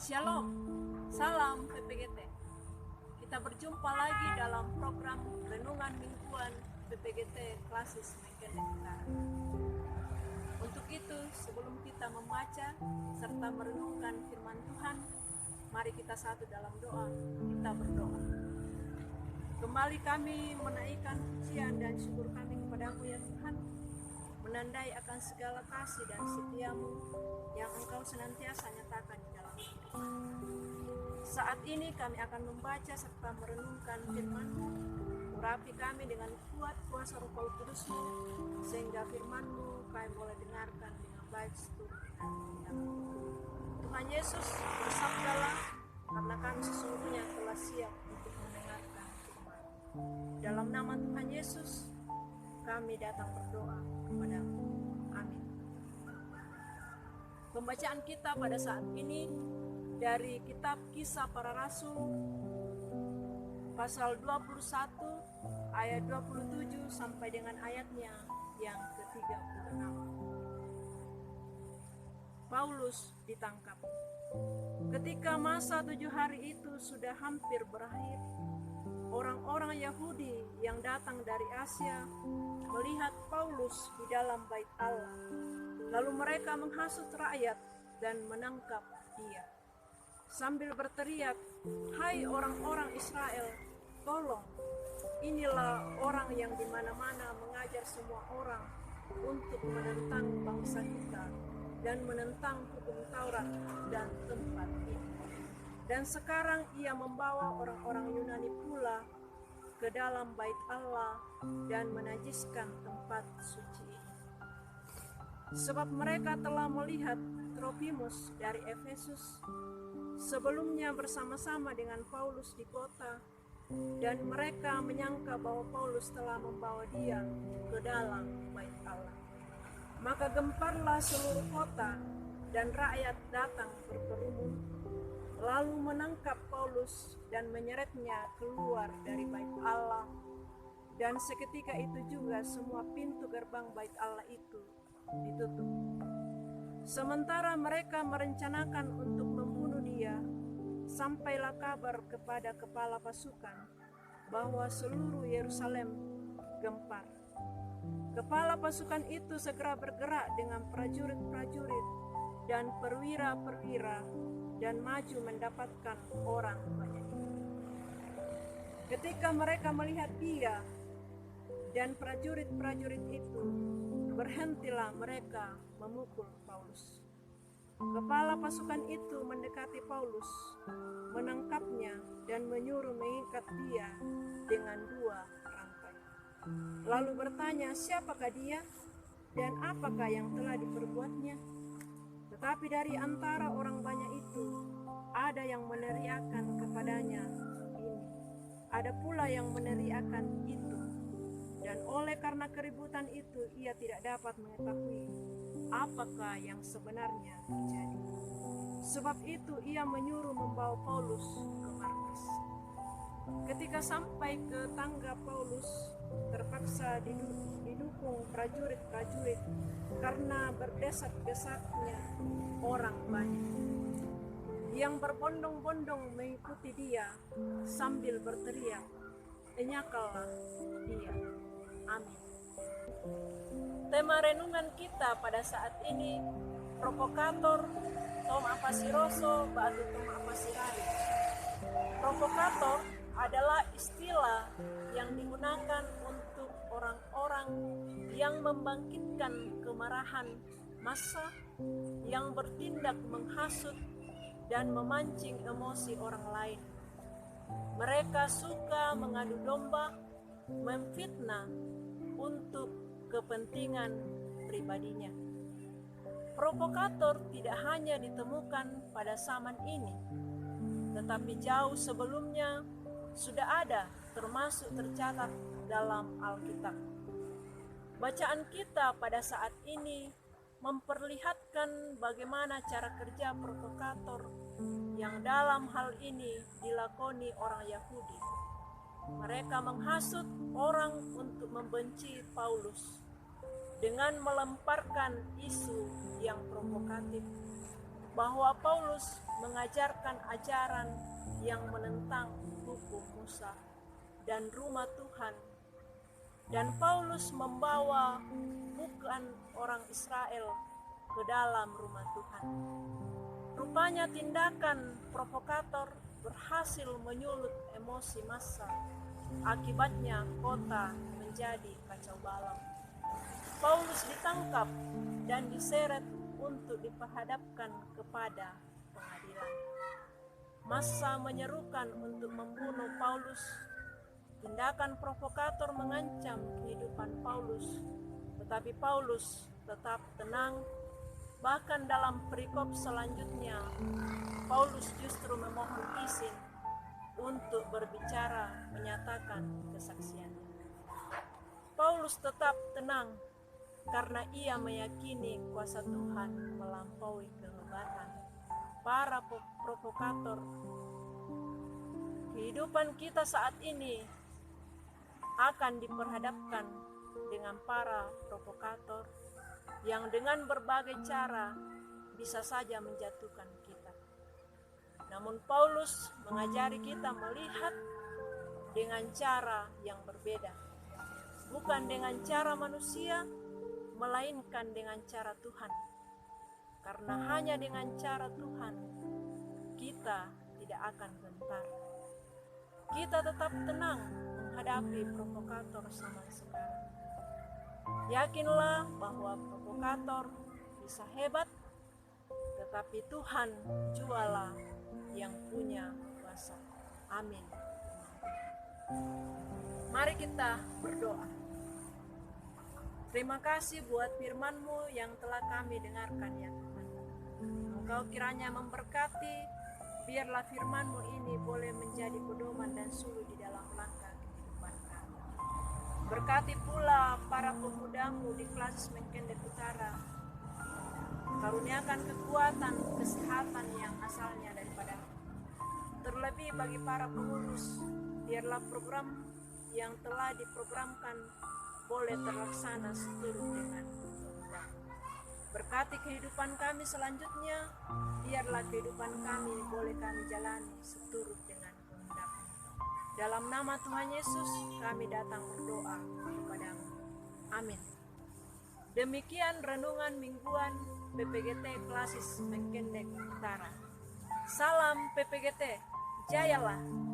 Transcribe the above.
Shalom, salam PPGT. Kita berjumpa lagi dalam program Renungan Mingguan PPGT Klasis Mengkenek Utara. Untuk itu, sebelum kita membaca serta merenungkan firman Tuhan, mari kita satu dalam doa, kita berdoa. Kembali kami menaikkan pujian dan syukur kami kepadamu ya Tuhan, menandai akan segala kasih dan setiamu yang Engkau senantiasa nyatakan di dalam hidup. Saat ini kami akan membaca serta merenungkan firman-Mu. Urapi kami dengan kuat kuasa Roh Kudus-Mu, sehingga firman-Mu kami boleh dengarkan dengan baik seturut dengan. Tuhan Yesus, bersabdalah, karena kami sesungguhnya telah siap untuk mendengarkan firman. Dalam nama Tuhan Yesus, kami datang berdoa kepadamu. Amin. Pembacaan kita pada saat ini dari kitab Kisah Para Rasul pasal 21 ayat 27 sampai dengan ayatnya yang ke-36. Paulus ditangkap. Ketika masa 7 hari itu sudah hampir berakhir, orang-orang Yahudi yang datang dari Asia melihat Paulus di dalam bait Allah. Lalu mereka menghasut rakyat dan menangkap dia. Sambil berteriak, "Hai orang-orang Israel, tolong! Inilah orang yang di mana-mana mengajar semua orang untuk menentang bangsa kita dan menentang hukum Taurat dan tempat ini. Dan sekarang ia membawa orang-orang Yunani pula ke dalam bait Allah dan menajiskan tempat suci ini. Sebab mereka telah melihat Trofimus dari Efesus sebelumnya bersama-sama dengan Paulus di kota, dan mereka menyangka bahwa Paulus telah membawa dia ke dalam bait Allah. Maka gemparlah seluruh kota dan rakyat datang berkerumun, lalu menangkap Paulus dan menyeretnya keluar dari bait Allah. Dan seketika itu juga semua pintu gerbang bait Allah itu ditutup. Sementara mereka merencanakan untuk membunuh dia, sampailah kabar kepada kepala pasukan bahwa seluruh Yerusalem gempar. Kepala pasukan itu segera bergerak dengan prajurit-prajurit dan perwira-perwira dan maju mendapatkan orang banyak itu. Ketika mereka melihat dia dan prajurit-prajurit itu, berhentilah mereka memukul Paulus. Kepala pasukan itu mendekati Paulus, menangkapnya dan menyuruh mengikat dia dengan 2 rantai. Lalu bertanya, siapakah dia dan apakah yang telah diperbuatnya? Tetapi dari antara orang banyak itu, ada yang meneriakkan kepadanya ini, ada pula yang meneriakkan itu. Dan oleh karena keributan itu, ia tidak dapat mengetahui apakah yang sebenarnya terjadi. Sebab itu ia menyuruh membawa Paulus ke markas. Ketika sampai ke tangga, Paulus terpaksa didukung prajurit-prajurit karena berdesak-desaknya orang banyak yang berbondong-bondong mengikuti dia sambil berteriak, "Enyakallah dia." Amin. Tema renungan kita pada saat ini, provokator Tom Apasiroso batu Tom Apasirari. Provokator adalah istilah yang digunakan untuk orang-orang yang membangkitkan kemarahan massa, yang bertindak menghasut dan memancing emosi orang lain. Mereka suka mengadu domba, memfitnah untuk kepentingan pribadinya. Provokator tidak hanya ditemukan pada zaman ini, tetapi jauh sebelumnya sudah ada, termasuk tercatat dalam Alkitab. Bacaan kita pada saat ini memperlihatkan bagaimana cara kerja provokator yang dalam hal ini dilakoni orang Yahudi. Mereka menghasut orang untuk membenci Paulus dengan melemparkan isu yang provokatif bahwa Paulus mengajarkan ajaran yang menentang hukum Musa dan rumah Tuhan, dan Paulus membawa bukan orang Israel ke dalam rumah Tuhan. Rupanya tindakan provokator berhasil menyulut emosi massa. Akibatnya kota menjadi kacau balau. Paulus ditangkap dan diseret untuk diperhadapkan kepada pengadilan. Massa menyerukan untuk membunuh Paulus. Tindakan provokator mengancam kehidupan Paulus, tetapi Paulus tetap tenang. Bahkan dalam perikop selanjutnya, Paulus justru memohon izin untuk berbicara, menyatakan kesaksiannya. Paulus tetap tenang karena ia meyakini kuasa Tuhan melampaui kehebatan para provokator. Kehidupan kita saat ini akan diperhadapkan dengan para provokator yang dengan berbagai cara bisa saja menjatuhkan kita. Namun Paulus mengajari kita melihat dengan cara yang berbeda, bukan dengan cara manusia, melainkan dengan cara Tuhan. Karena hanya dengan cara Tuhan kita tidak akan gentar. Kita tetap tenang menghadapi provokator zaman sekarang. Yakinlah bahwa provokator bisa hebat, tetapi Tuhan jualah yang punya kuasa. Amin. Mari kita berdoa. Terima kasih buat firman-Mu yang telah kami dengarkan ya Tuhan. Engkau kiranya memberkati, biarlah firman-Mu ini boleh menjadi pedoman dan suluh di dalam langkah kehidupan kami. Berkati pula para pemuda-Mu di kelas Menkendek Utara. Karuniakan kekuatan, kesehatan yang asalnya daripada. Terlebih bagi para pengurus, biarlah program yang telah diprogramkan boleh terlaksana seturut dengan kehendak. Berkati kehidupan kami selanjutnya, biarlah kehidupan kami boleh kami jalani seturut dengan kehendak. Dalam nama Tuhan Yesus, kami datang berdoa kepadamu. Amin. Demikian renungan mingguan PPGT Klasis Menkendek Utara. Salam PPGT, jayalah!